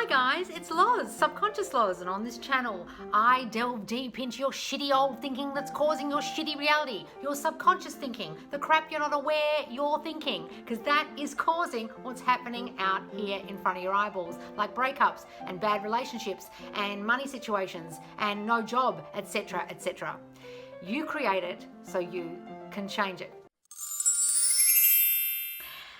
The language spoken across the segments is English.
Hi guys, it's Loz, Subconscious Loz, and on this channel I delve deep into your shitty old thinking that's causing your shitty reality, your subconscious thinking, the crap you're not aware you're thinking, because that is causing what's happening out here in front of your eyeballs, like breakups and bad relationships and money situations and no job, etc., etc. You create it so you can change it.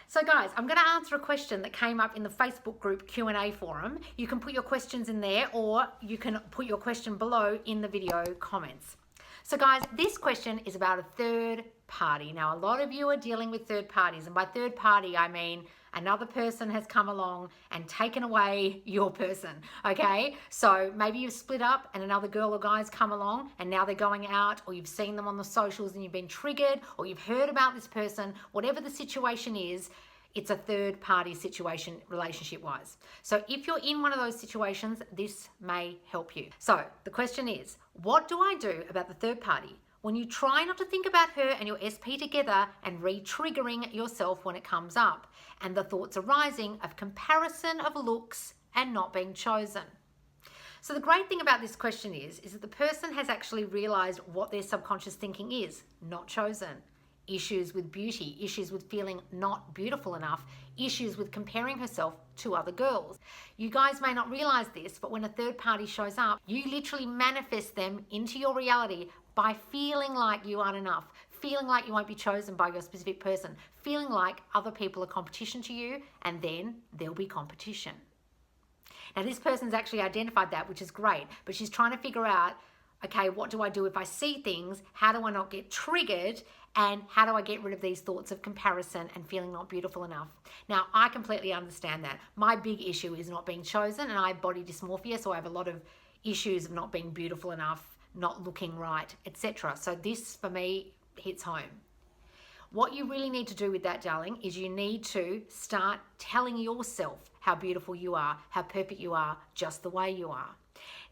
So guys, I'm going to answer a question that came up in the Facebook group Q&A forum. You can put your questions in there, or you can put your question below in the video comments. So guys, this question is about a third party. Now, a lot of you are dealing with third parties, and by third party, I mean another person has come along and taken away your person, okay? So maybe you've split up and another girl or guy's come along and now they're going out, or you've seen them on the socials and you've been triggered, or you've heard about this person. Whatever the situation is, it's a third party situation relationship wise. So if you're in one of those situations, this may help you. So the question is, what do I do about the third party when you try not to think about her and your SP together and re-triggering yourself when it comes up, and the thoughts arising of comparison of looks and not being chosen? So the great thing about this question is that the person has actually realized what their subconscious thinking is: not chosen. Issues with beauty, issues with feeling not beautiful enough, issues with comparing herself to other girls. You guys may not realize this, but when a third party shows up, you literally manifest them into your reality by feeling like you aren't enough, feeling like you won't be chosen by your specific person, feeling like other people are competition to you, and then there'll be competition. Now, this person's actually identified that, which is great, but she's trying to figure out, okay, what do I do if I see things? How do I not get triggered? And how do I get rid of these thoughts of comparison and feeling not beautiful enough? Now, I completely understand that. My big issue is not being chosen, and I have body dysmorphia, so I have a lot of issues of not being beautiful enough, not looking right, etc. So this, for me, hits home. What you really need to do with that, darling, is you need to start telling yourself how beautiful you are, how perfect you are, just the way you are.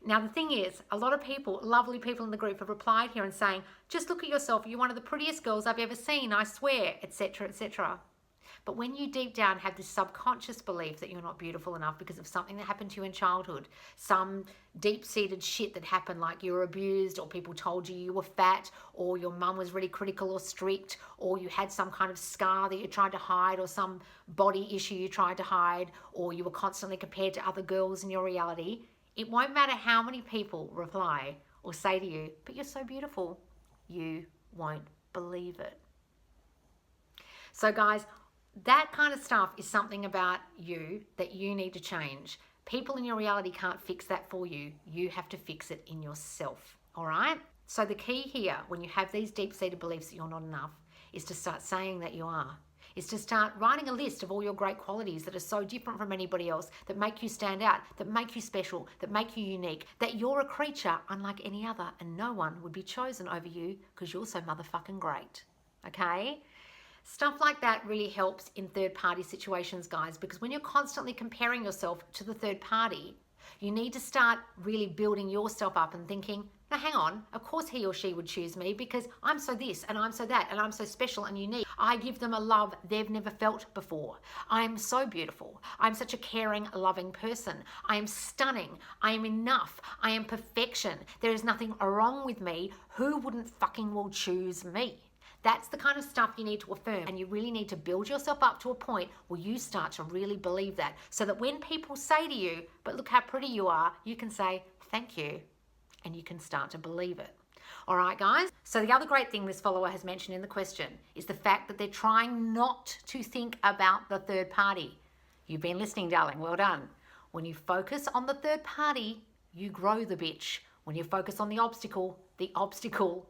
Now, the thing is, a lot of people, lovely people in the group, have replied here and saying, just look at yourself, you're one of the prettiest girls I've ever seen, I swear, etc., etc. But when you deep down have this subconscious belief that you're not beautiful enough because of something that happened to you in childhood, some deep-seated shit that happened, like you were abused, or people told you you were fat, or your mum was really critical or strict, or you had some kind of scar that you tried to hide, or some body issue you tried to hide, or you were constantly compared to other girls in your reality, it won't matter how many people reply or say to you, but you're so beautiful, you won't believe it. So guys, that kind of stuff is something about you that you need to change. People in your reality can't fix that for you. You have to fix it in yourself, all right? So the key here, when you have these deep-seated beliefs that you're not enough, is to start saying that you are. Is to start writing a list of all your great qualities that are so different from anybody else, that make you stand out, that make you special, that make you unique, that you're a creature unlike any other, and no one would be chosen over you because you're so motherfucking great, okay? Stuff like that really helps in third party situations, guys, because when you're constantly comparing yourself to the third party, you need to start really building yourself up and thinking, now hang on, of course he or she would choose me because I'm so this and I'm so that and I'm so special and unique. I give them a love they've never felt before. I am so beautiful. I'm such a caring, loving person. I am stunning. I am enough. I am perfection. There is nothing wrong with me. Who wouldn't fucking well choose me? That's the kind of stuff you need to affirm, and you really need to build yourself up to a point where you start to really believe that, so that when people say to you, but look how pretty you are, you can say, thank you, and you can start to believe it. All right, guys? So the other great thing this follower has mentioned in the question is the fact that they're trying not to think about the third party. You've been listening, darling. Well done. When you focus on the third party, you grow the bitch. When you focus on the obstacle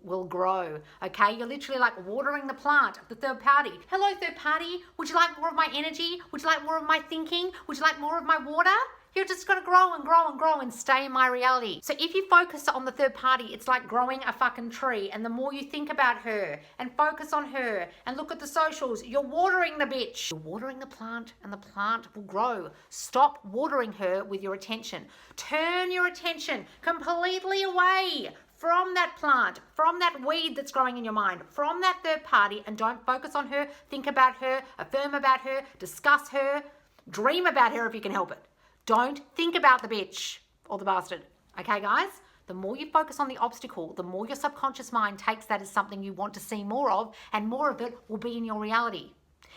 will grow, okay? You're literally like watering the plant of the third party. Hello, third party. Would you like more of my energy? Would you like more of my thinking? Would you like more of my water? You're just going to grow and grow and grow and stay in my reality. So if you focus on the third party, it's like growing a fucking tree. And the more you think about her and focus on her and look at the socials, you're watering the bitch. You're watering the plant and the plant will grow. Stop watering her with your attention. Turn your attention completely away from that plant, from that weed that's growing in your mind, from that third party, and don't focus on her. Think about her, affirm about her, discuss her, dream about her if you can help it. Don't think about the bitch or the bastard. Okay, guys? The more you focus on the obstacle, the more your subconscious mind takes that as something you want to see more of, and more of it will be in your reality.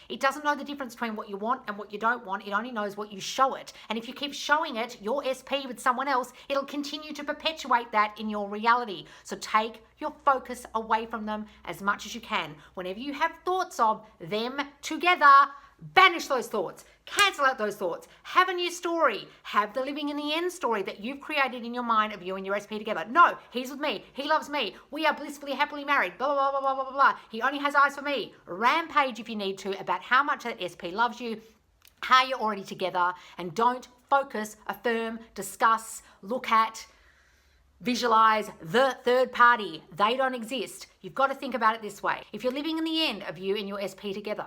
It doesn't know the difference between what you want and what you don't want. It only knows what you show it. And if you keep showing it, your SP with someone else, it'll continue to perpetuate that in your reality. So take your focus away from them as much as you can. Whenever you have thoughts of them together, banish those thoughts. Cancel out those thoughts. Have a new story. Have the living in the end story that you've created in your mind of you and your SP together. No, he's with me. He loves me. We are blissfully, happily married. Blah, blah, blah, blah, blah, blah, blah. He only has eyes for me. Rampage if you need to about how much that SP loves you, how you're already together, and don't focus, affirm, discuss, look at, visualize the third party. They don't exist. You've got to think about it this way. If you're living in the end of you and your SP together,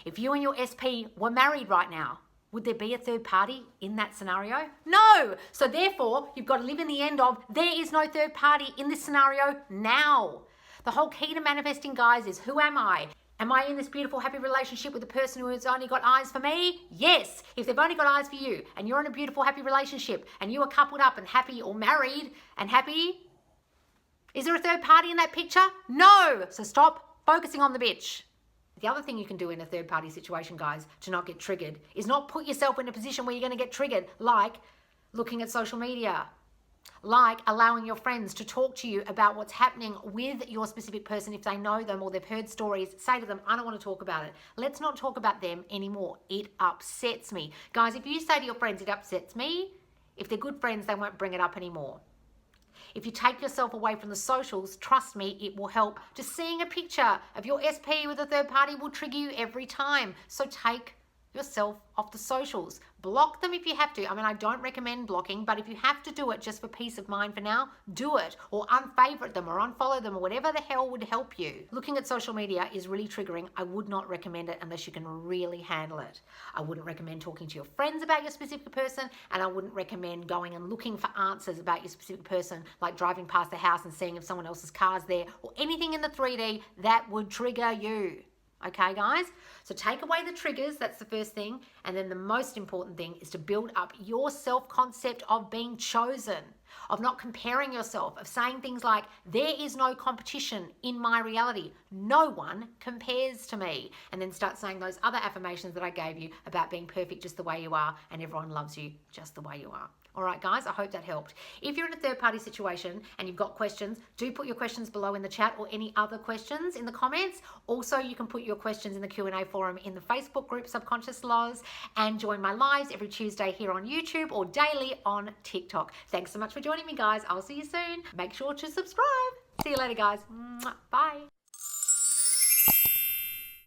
if you and your SP were married right now, would there be a third party in that scenario? No. So therefore, you've got to live in the end of there is no third party in this scenario now. The whole key to manifesting, guys, is who am I? Am I in this beautiful, happy relationship with the person who has only got eyes for me? Yes. If they've only got eyes for you and you're in a beautiful, happy relationship and you are coupled up and happy or married and happy, is there a third party in that picture? No. So stop focusing on the bitch. The other thing you can do in a third party situation, guys, to not get triggered is not put yourself in a position where you're going to get triggered, like looking at social media, like allowing your friends to talk to you about what's happening with your specific person if they know them or they've heard stories. Say to them, I don't want to talk about it. Let's not talk about them anymore. It upsets me. Guys, if you say to your friends, it upsets me, if they're good friends, they won't bring it up anymore. If you take yourself away from the socials, trust me, it will help. Just seeing a picture of your SP with a third party will trigger you every time. So take yourself off the socials. Block them if you have to. I mean, I don't recommend blocking, but if you have to do it just for peace of mind for now, do it. Or unfavorite them or unfollow them or whatever the hell would help you. Looking at social media is really triggering. I would not recommend it unless you can really handle it. I wouldn't recommend talking to your friends about your specific person, and I wouldn't recommend going and looking for answers about your specific person, like driving past the house and seeing if someone else's car's there or anything in the 3D that would trigger you. Okay, guys? So take away the triggers, that's the first thing. And then the most important thing is to build up your self-concept of being chosen, of not comparing yourself, of saying things like, there is no competition in my reality. No one compares to me. And then start saying those other affirmations that I gave you about being perfect just the way you are and everyone loves you just the way you are. All right, guys, I hope that helped. If you're in a third-party situation and you've got questions, do put your questions below in the chat or any other questions in the comments. Also, you can put your questions in the Q&A forum in the Facebook group Subconscious Laws and join my lives every Tuesday here on YouTube or daily on TikTok. Thanks so much for joining me, guys. I'll see you soon. Make sure to subscribe. See you later, guys. Bye.